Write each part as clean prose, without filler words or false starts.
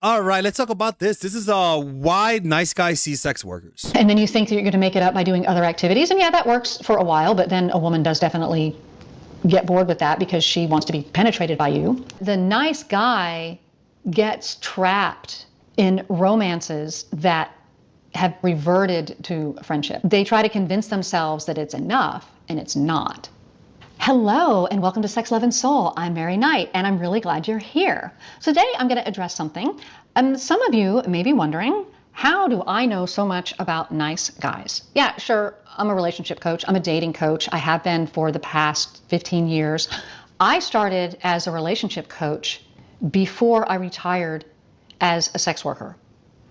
All right, let's talk about this. This is why nice guys see sex workers. And then you think that you're going to make it up by doing other activities. And yeah, that works for a while, but then a woman does definitely get bored with that because she wants to be penetrated by you. The nice guy gets trapped in romances that have reverted to friendship. They try to convince themselves that it's enough, and it's not. Hello, and welcome to Sex, Love, and Soul. I'm Mary Knight, and I'm really glad you're here. So today I'm going to address something. Some of you may be wondering, how do I know so much about nice guys? Yeah, sure, I'm a relationship coach. I'm a dating coach. I have been for the past 15 years. I started as a relationship coach before I retired as a sex worker.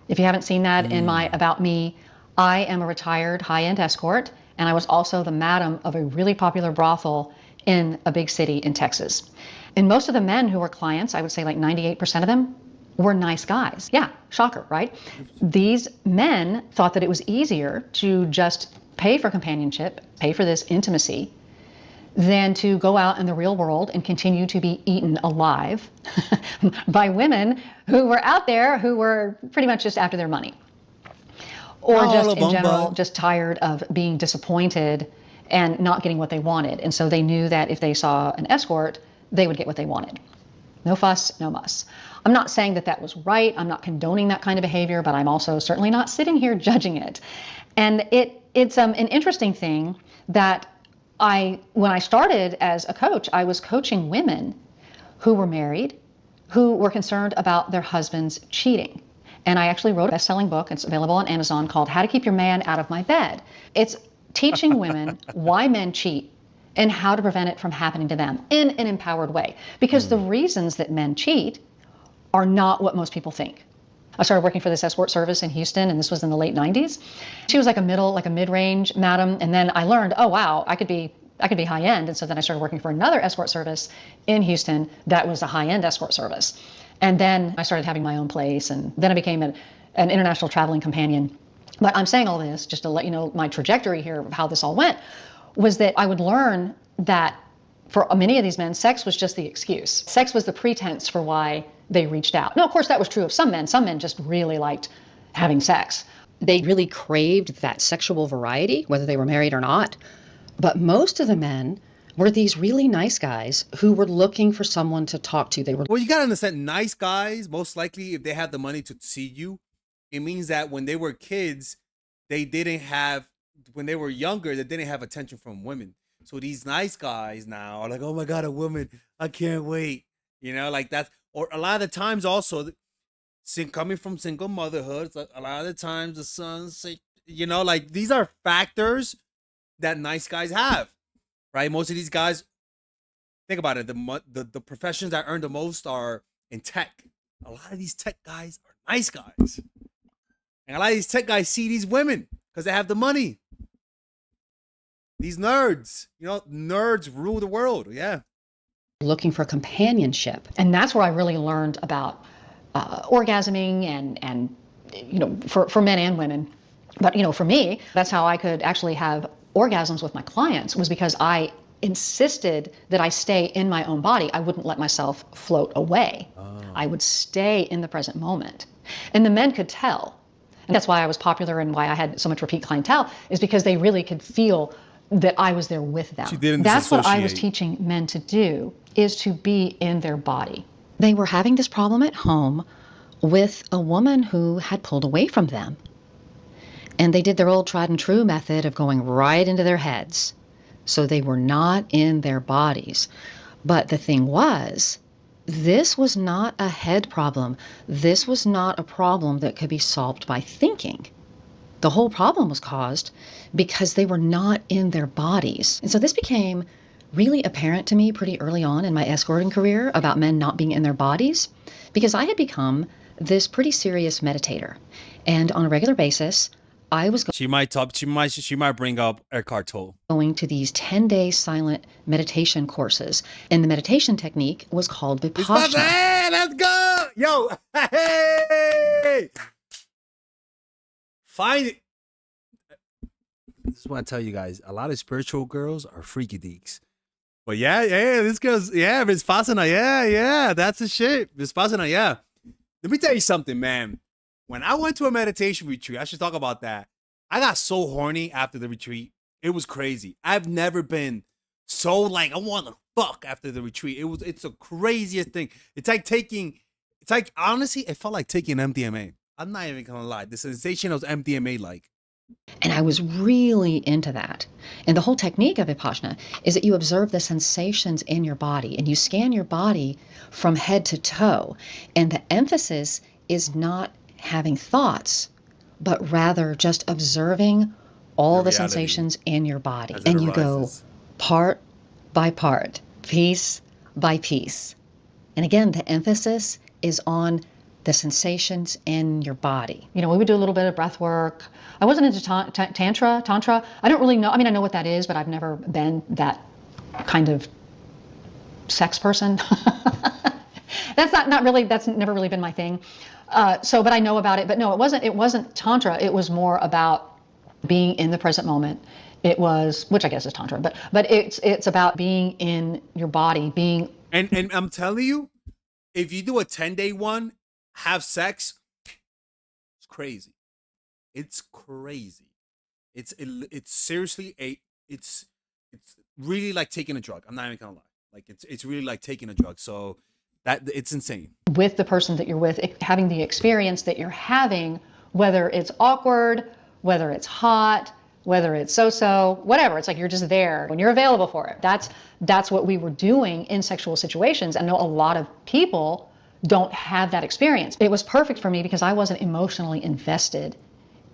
If you haven't seen that in my About Me, I am a retired high-end escort, and I was also the madam of a really popular brothel in a big city in Texas. And most of the men who were clients, I would say like 98% of them, were nice guys. Yeah, shocker, right? These men thought that it was easier to just pay for companionship, pay for this intimacy, than to go out in the real world and continue to be eaten alive by women who were out there who were pretty much just after their money. Or just in general, just tired of being disappointed and not getting what they wanted. And so they knew that if they saw an escort, they would get what they wanted. No fuss, no muss. I'm not saying that that was right. I'm not condoning that kind of behavior, but I'm also certainly not sitting here judging it. And it's an interesting thing that when I started as a coach, I was coaching women who were married, who were concerned about their husbands cheating. And I actually wrote a best-selling book, it's available on Amazon, called How to Keep Your Man Out of My Bed. It's teaching women why men cheat and how to prevent it from happening to them in an empowered way. Because the reasons that men cheat are not what most people think. I started working for this escort service in Houston, and this was in the late 90s. She was like a mid-range madam, and then I learned, oh wow, I could be high-end, and so then I started working for another escort service in Houston that was a high-end escort service. And then I started having my own place, and then I became an international traveling companion. But I'm saying all this just to let you know my trajectory here of how this all went, was that I would learn that for many of these men, sex was just the excuse. Sex was the pretense for why they reached out. Now, of course, that was true of some men. Some men just really liked having sex. They really craved that sexual variety, whether they were married or not. But most of the men were these really nice guys who were looking for someone to talk to. Well, you got to understand, nice guys, most likely, if they have the money to see you, it means that when they were kids, when they were younger, they didn't have attention from women. So these nice guys now are like, oh my God, a woman, I can't wait. You know, like that's, or a lot of the times also, coming from single motherhood, like a lot of the times the sons say, you know, like these are factors that nice guys have. Right, most of these guys, think about it. The professions that earn the most are in tech. A lot of these tech guys are nice guys, and a lot of these tech guys see these women because they have the money. These nerds, you know, nerds rule the world. Yeah, looking for companionship, and that's where I really learned about orgasming and you know, for men and women. But you know, for me, that's how I could actually have orgasms with my clients, was because I insisted that I stay in my own body. I wouldn't let myself float away. I would stay in the present moment. And the men could tell. And that's why I was popular and why I had so much repeat clientele, is because they really could feel that I was there with them. That's what I was teaching men to do, is to be in their body. They were having this problem at home with a woman who had pulled away from them. And they did their old tried and true method of going right into their heads. So they were not in their bodies. But the thing was, this was not a head problem. This was not a problem that could be solved by thinking. The whole problem was caused because they were not in their bodies. And so this became really apparent to me pretty early on in my escorting career about men not being in their bodies, because I had become this pretty serious meditator. And on a regular basis, I was she might bring up Eckhart Tolle. Going to these 10-day silent meditation courses, and the meditation technique was called Vipassana. Hey, let's go, yo! Hey, find it. This is what I tell you guys. A lot of spiritual girls are freaky deeks. But yeah, this girl's, yeah, Vipassana, yeah, that's the shit. Vipassana, yeah. Let me tell you something, man. When I went to a meditation retreat, I should talk about that. I got so horny after the retreat. It was crazy. I've never been so like I want to fuck after the retreat. It's the craziest thing. It's like honestly, it felt like taking MDMA. I'm not even gonna lie. The sensation was MDMA like. And I was really into that. And the whole technique of Vipassana is that you observe the sensations in your body and you scan your body from head to toe. And the emphasis is not having thoughts, but rather just observing all the sensations in your body. And you go part by part, piece by piece. And again, the emphasis is on the sensations in your body. You know, we would do a little bit of breath work. I wasn't into tantra. I don't really know. I mean, I know what that is, but I've never been that kind of sex person. That's never really been my thing. But I know about it. But no, it wasn't tantra. It was more about being in the present moment. It was, which I guess is tantra, but it's about being in your body, being. And I'm telling you, if you do a 10-day one, have sex, it's crazy. It's crazy. It's seriously it's really like taking a drug. I'm not even gonna lie. Like it's really like taking a drug. So that it's insane. With the person that you're with, having the experience that you're having, whether it's awkward, whether it's hot, whether it's so-so, whatever. It's like you're just there when you're available for it. That's what we were doing in sexual situations. I know a lot of people don't have that experience. It was perfect for me because I wasn't emotionally invested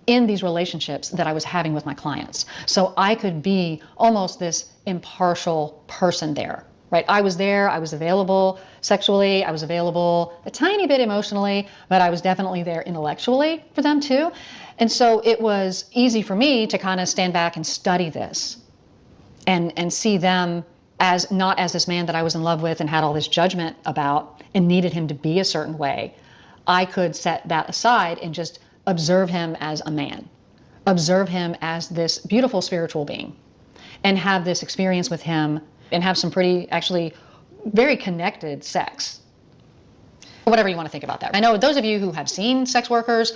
in these relationships that I was having with my clients. So I could be almost this impartial person there, right? I was there, I was available sexually, I was available a tiny bit emotionally, but I was definitely there intellectually for them too. And so it was easy for me to kind of stand back and study this and see them as not as this man that I was in love with and had all this judgment about and needed him to be a certain way. I could set that aside and just observe him as a man, observe him as this beautiful spiritual being, and have this experience with him and have some pretty, actually, very connected sex. Whatever you want to think about that. I know those of you who have seen sex workers,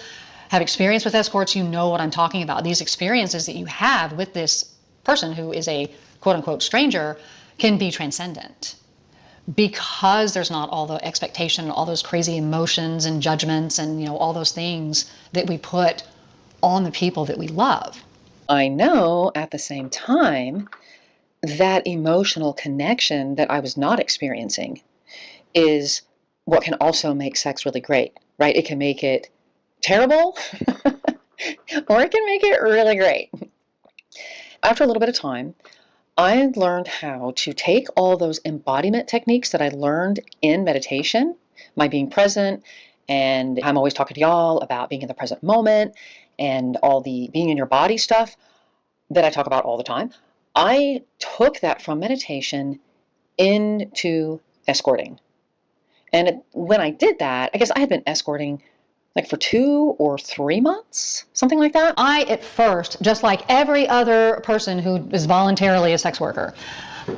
have experience with escorts, you know what I'm talking about. These experiences that you have with this person who is a quote-unquote stranger can be transcendent because there's not all the expectation, all those crazy emotions and judgments and, you know, all those things that we put on the people that we love. I know at the same time that emotional connection that I was not experiencing is what can also make sex really great, right? It can make it terrible or it can make it really great. After a little bit of time, I learned how to take all those embodiment techniques that I learned in meditation, my being present, and I'm always talking to y'all about being in the present moment and all the being in your body stuff that I talk about all the time. I took that from meditation into escorting. And when I did that, I guess I had been escorting like for 2 or 3 months, something like that. I, at first, just like every other person who is voluntarily a sex worker,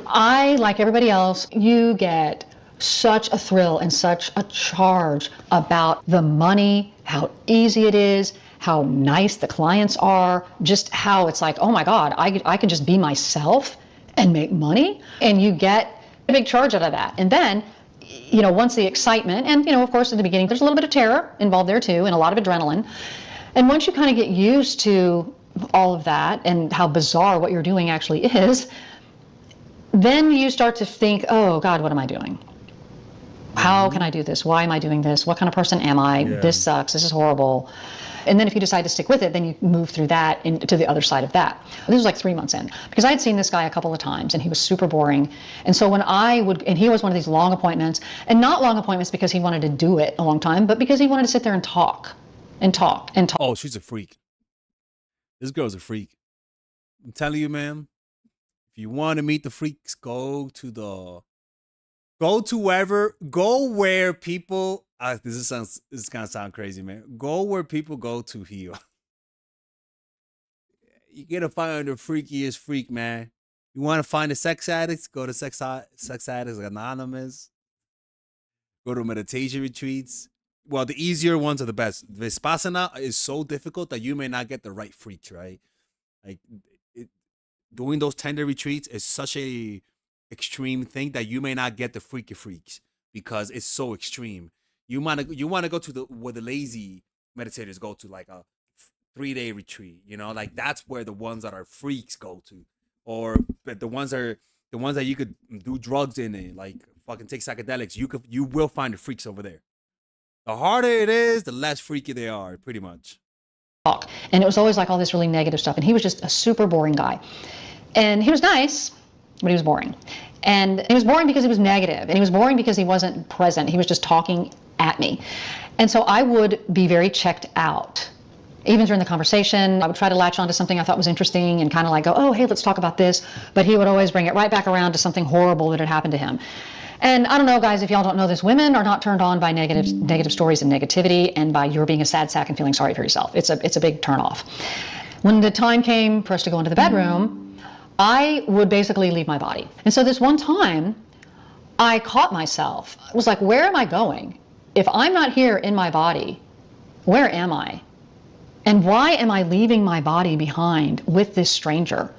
I, like everybody else, you get such a thrill and such a charge about the money, how easy it is, how nice the clients are, just how it's like, oh my God, I can just be myself and make money. And you get a big charge out of that. And then, you know, once the excitement, and, you know, of course, at the beginning, there's a little bit of terror involved there too, and a lot of adrenaline. And once you kind of get used to all of that and how bizarre what you're doing actually is, then you start to think, oh God, what am I doing? How can I do this? Why am I doing this? What kind of person am I? Yeah. This sucks. This is horrible. And then if you decide to stick with it, then you move through that into the other side of that. This was like 3 months in, because I had seen this guy a couple of times and he was super boring. And so when I would, and he was one of these long appointments, and not long appointments because he wanted to do it a long time, but because he wanted to sit there and talk and talk and talk. Oh, she's a freak. This girl's a freak. I'm telling you, man, if you want to meet the freaks, go where people, this is gonna sound crazy, man. Go where people go to heal. You gotta find the freakiest freak, man. You want to find the sex addicts? Go to Sex Addicts Anonymous. Go to meditation retreats. well, the easier ones are the best. Vipassana is so difficult that you may not get the right freaks, right? Like it, doing those 10-day retreats is such a extreme thing that you may not get the freaky freaks because it's so extreme. You wanna go to the where the lazy meditators go to, like a 3-day retreat. You know, like that's where the ones that are freaks go to, or but the ones that you could do drugs in it, like fucking take psychedelics. You will find the freaks over there. The harder it is, the less freaky they are, pretty much. talk. And it was always like all this really negative stuff. And he was just a super boring guy. And he was nice, but he was boring. And he was boring because he was negative. And he was boring because he wasn't present. He was just talking at me. And so I would be very checked out. Even during the conversation, I would try to latch onto something I thought was interesting and kind of like go, oh, hey, let's talk about this. But he would always bring it right back around to something horrible that had happened to him. And I don't know, guys, if y'all don't know this, women are not turned on by negative stories and negativity and by you're being a sad sack and feeling sorry for yourself. It's a big turnoff. When the time came for us to go into the bedroom, I would basically leave my body. And so this one time, I caught myself. I was like, where am I going? If I'm not here in my body, where am I? And why am I leaving my body behind with this stranger?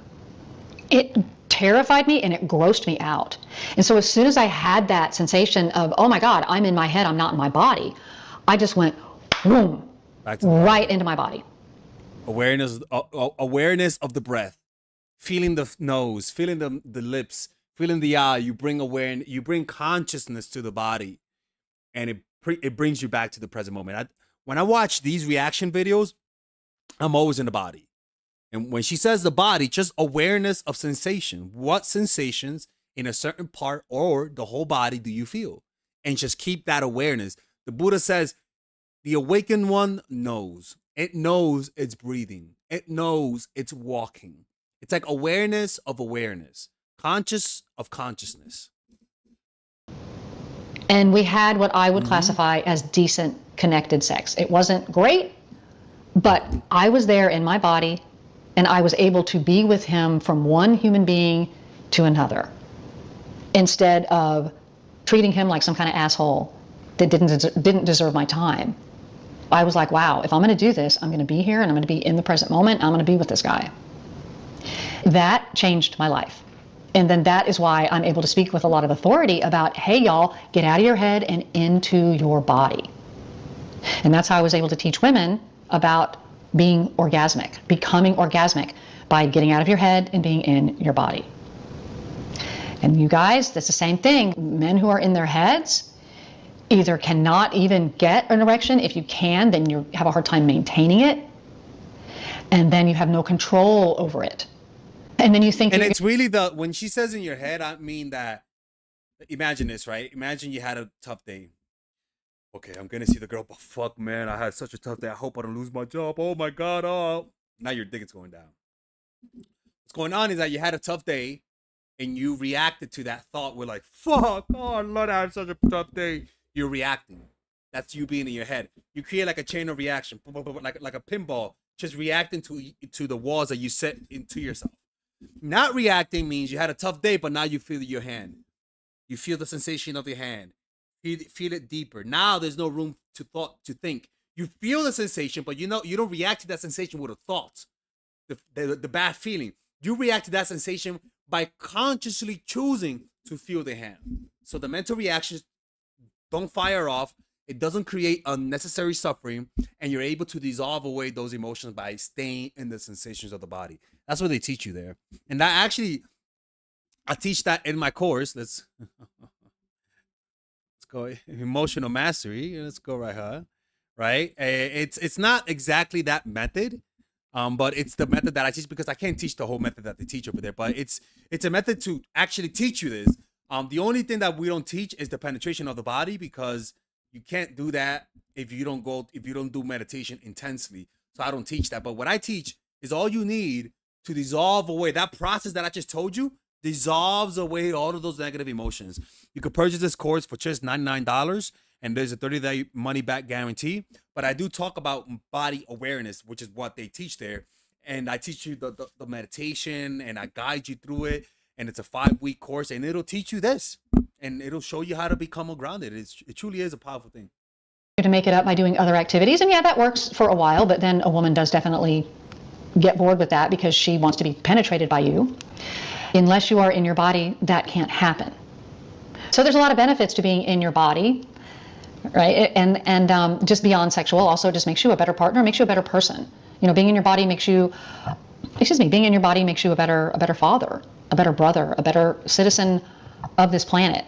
It terrified me and it grossed me out. And so as soon as I had that sensation of, oh my God, I'm in my head, I'm not in my body, I just went, boom, right into my body. Awareness of the breath, feeling the nose, feeling the lips, feeling the eye. You bring awareness, you bring consciousness to the body, and it brings you back to the present moment. When I watch these reaction videos, I'm always in the body. And when she says the body, just awareness of sensation. What sensations in a certain part or the whole body do you feel? And just keep that awareness. The Buddha says the awakened one knows. It knows it's breathing. It knows it's walking. It's like awareness of awareness, conscious of consciousness. And we had what I would classify as decent connected sex. It wasn't great, but I was there in my body and I was able to be with him from one human being to another instead of treating him like some kind of asshole that didn't deserve my time. I was like, wow, if I'm going to do this, I'm going to be here and I'm going to be in the present moment. I'm going to be with this guy. That changed my life. And then that is why I'm able to speak with a lot of authority about, hey, y'all, get out of your head and into your body. And that's how I was able to teach women about being orgasmic, becoming orgasmic by getting out of your head and being in your body. And you guys, that's the same thing. Men who are in their heads either cannot even get an erection. If you can, then you have a hard time maintaining it. And then you have no control over it. And then you think, and it's really when she says in your head, I mean that, imagine this, right? Imagine you had a tough day. Okay, I'm gonna see the girl, but fuck, man, I had such a tough day. I hope I don't lose my job. Oh my God, oh. Now your dick is going down. What's going on is that you had a tough day and you reacted to that thought with like, fuck, oh Lord, I had such a tough day. You're reacting. That's you being in your head. You create like a chain of reaction, like a pinball, just reacting to the walls that you set into yourself. Not reacting means you had a tough day, but now you feel your hand. You feel the sensation of your hand. Feel it deeper. Now there's no room to think. You feel the sensation, but you don't react to that sensation with a thought. The bad feeling. You react to that sensation by consciously choosing to feel the hand. So the mental reactions don't fire off. It doesn't create unnecessary suffering, and you're able to dissolve away those emotions by staying in the sensations of the body. That's what they teach you there. And I teach that in my course. Let's go emotional mastery. Let's go right. It's not exactly that method, but it's the method that I teach because I can't teach the whole method that they teach over there. But it's a method to actually teach you this. The only thing that we don't teach is the penetration of the body because you can't do that if you don't do meditation intensely. So I don't teach that. But what I teach is all you need to dissolve away that process that I just told you dissolves away all of those negative emotions. You could purchase this course for just $99 and there's a 30-day money back guarantee. But I do talk about body awareness, which is what they teach there. And I teach you the meditation and I guide you through it. And it's a 5-week course and it'll teach you this and it'll show you how to become more grounded. It truly is a powerful thing. to make it up by doing other activities. And yeah, that works for a while, but then a woman does definitely get bored with that because she wants to be penetrated by you. Unless you are in your body, that can't happen. So there's a lot of benefits to being in your body, right? And just beyond sexual, also just makes you a better partner, makes you a better person. You know, being in your body makes you, being in your body makes you a better father, a better brother, a better citizen of this planet.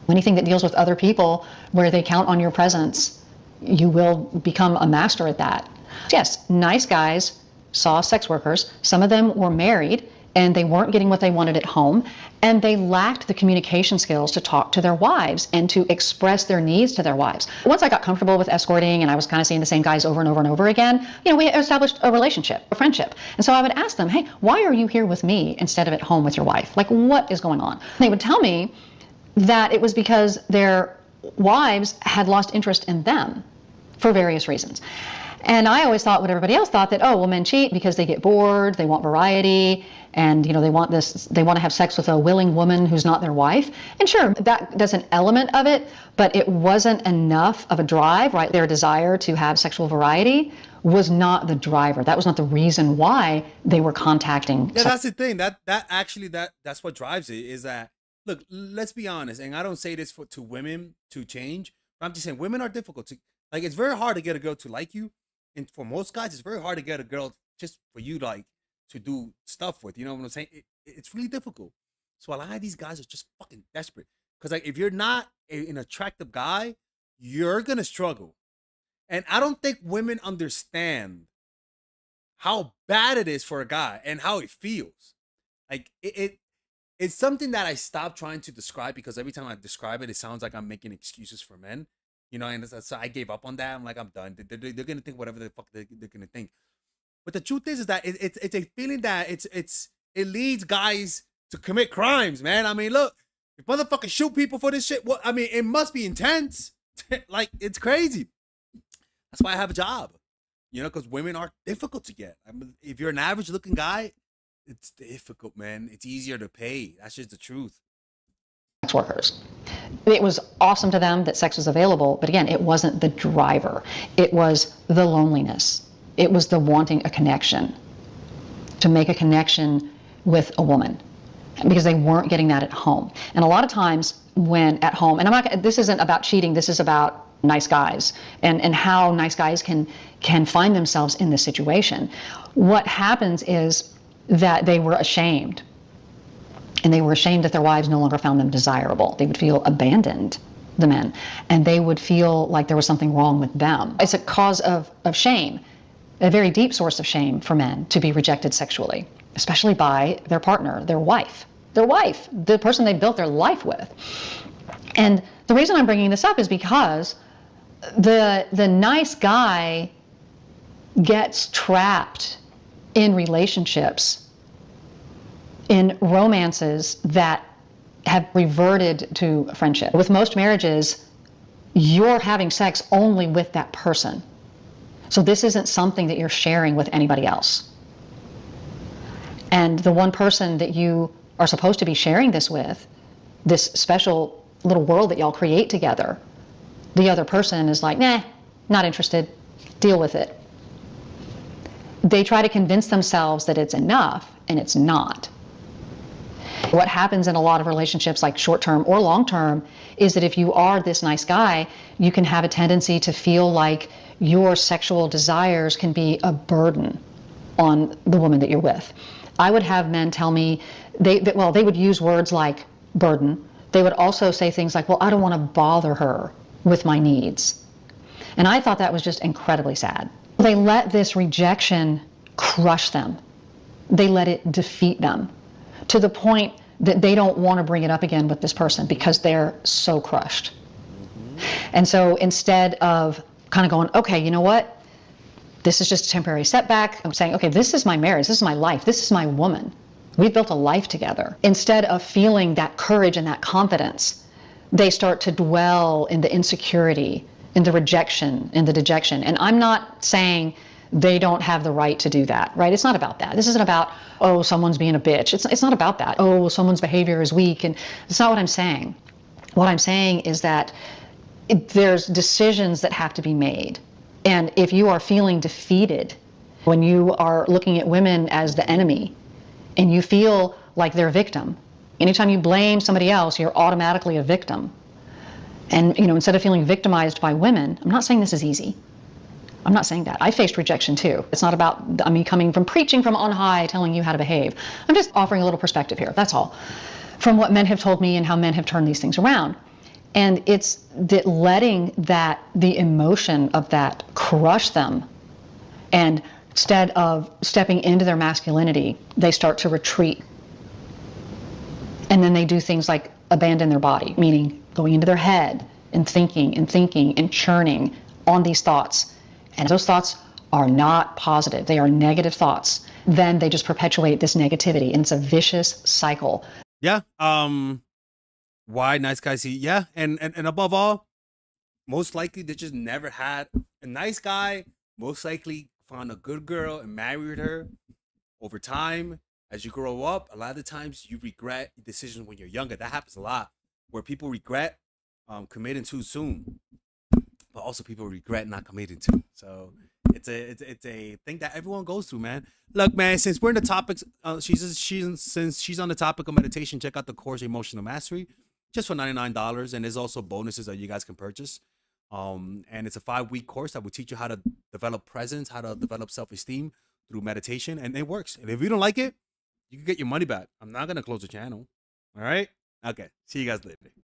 Anything that deals with other people where they count on your presence, you will become a master at that. Yes, nice guys saw sex workers. Some of them were married and they weren't getting what they wanted at home, and they lacked the communication skills to talk to their wives and to express their needs to their wives. Once I got comfortable with escorting and I was kind of seeing the same guys over and over and over again, you know, we established a relationship, a friendship. And so I would ask them, hey, why are you here with me instead of at home with your wife? Like, what is going on? They would tell me that it was because their wives had lost interest in them for various reasons. And I always thought what everybody else thought, that, oh, well, men cheat because they get bored, they want variety, and, you know, they want to have sex with a willing woman who's not their wife. And sure, that's an element of it, but it wasn't enough of a drive, right? Their desire to have sexual variety was not the driver. That was not the reason why they were contacting. Yeah, that's the thing. That's what drives it, is that, look, let's be honest, and I don't say this to women to change, but I'm just saying women are difficult to, like, it's very hard to get a girl to like you. And for most guys, it's very hard to get a girl just for you, like, to do stuff with. You know what I'm saying? It's really difficult. So a lot of these guys are just fucking desperate. Because, like, if you're not an attractive guy, you're going to struggle. And I don't think women understand how bad it is for a guy and how it feels. Like, it's something that I stopped trying to describe, because every time I describe it, it sounds like I'm making excuses for men. You know, and so I gave up on that. I'm like, I'm done. They're going to think whatever the fuck they're going to think. But the truth is that it's a feeling that it leads guys to commit crimes, man. I mean, look, if motherfuckers shoot people for this shit, well, I mean, it must be intense. Like, it's crazy. That's why I have a job, you know, because women are difficult to get. I mean, if you're an average looking guy, it's difficult, man. It's easier to pay. That's just the truth. Sex workers. It was awesome to them that sex was available, but again, it wasn't the driver. It was the loneliness. It was the wanting a connection, to make a connection with a woman, because they weren't getting that at home. And a lot of times when at home, and this isn't about cheating, this is about nice guys and how nice guys can find themselves in this situation. What happens is that they were ashamed. And they were ashamed that their wives no longer found them desirable. They would feel abandoned, the men, and they would feel like there was something wrong with them. It's a cause of shame, a very deep source of shame for men to be rejected sexually, especially by their partner, their wife, the person they built their life with. And the reason I'm bringing this up is because the nice guy gets trapped in relationships, in romances that have reverted to friendship. With most marriages, you're having sex only with that person. So this isn't something that you're sharing with anybody else. And the one person that you are supposed to be sharing this with, this special little world that y'all create together, the other person is like, nah, not interested, deal with it. They try to convince themselves that it's enough, and it's not. What happens in a lot of relationships, like short-term or long-term, is that if you are this nice guy, you can have a tendency to feel like your sexual desires can be a burden on the woman that you're with. I would have men tell me, they would use words like burden. They would also say things like, well, I don't want to bother her with my needs. And I thought that was just incredibly sad. They let this rejection crush them. They let it defeat them, to the point that they don't want to bring it up again with this person because they're so crushed. And so instead of kind of going, okay, you know what? This is just a temporary setback. I'm saying, okay, this is my marriage. This is my life. This is my woman. We've built a life together. Instead of feeling that courage and that confidence, they start to dwell in the insecurity, in the rejection, in the dejection. And I'm not saying they don't have the right to do that, right? It's not about that. This isn't about, oh, someone's being a bitch. It's not about that. Oh, someone's behavior is weak. And it's not what I'm saying. What I'm saying is that there's decisions that have to be made. And if you are feeling defeated, when you are looking at women as the enemy and you feel like they're a victim, anytime you blame somebody else, you're automatically a victim. And, instead of feeling victimized by women, I'm not saying this is easy. I'm not saying that. I faced rejection too. It's not about me coming from preaching from on high, telling you how to behave. I'm just offering a little perspective here. That's all. From what men have told me and how men have turned these things around. And it's that letting the emotion of that crush them, and instead of stepping into their masculinity, they start to retreat. And then they do things like abandon their body, meaning going into their head and thinking and churning on these thoughts. And those thoughts are not positive. They are negative thoughts. Then they just perpetuate this negativity, and it's a vicious cycle. Yeah. Why nice guys see? Yeah. And above all, most likely they just never had a nice guy. Most likely found a good girl and married her. Over time, as you grow up, a lot of the times you regret decisions when you're younger. That happens a lot, where people regret committing too soon, but also people regret not committing to. So it's a thing that everyone goes through, man. Look, man, since we're in the topics, since she's on the topic of meditation, check out the course Emotional Mastery, just for $99, and there's also bonuses that you guys can purchase. And it's a 5-week course that will teach you how to develop presence, how to develop self-esteem through meditation, and it works. And if you don't like it, you can get your money back. I'm not gonna close the channel. All right? Okay. See you guys later.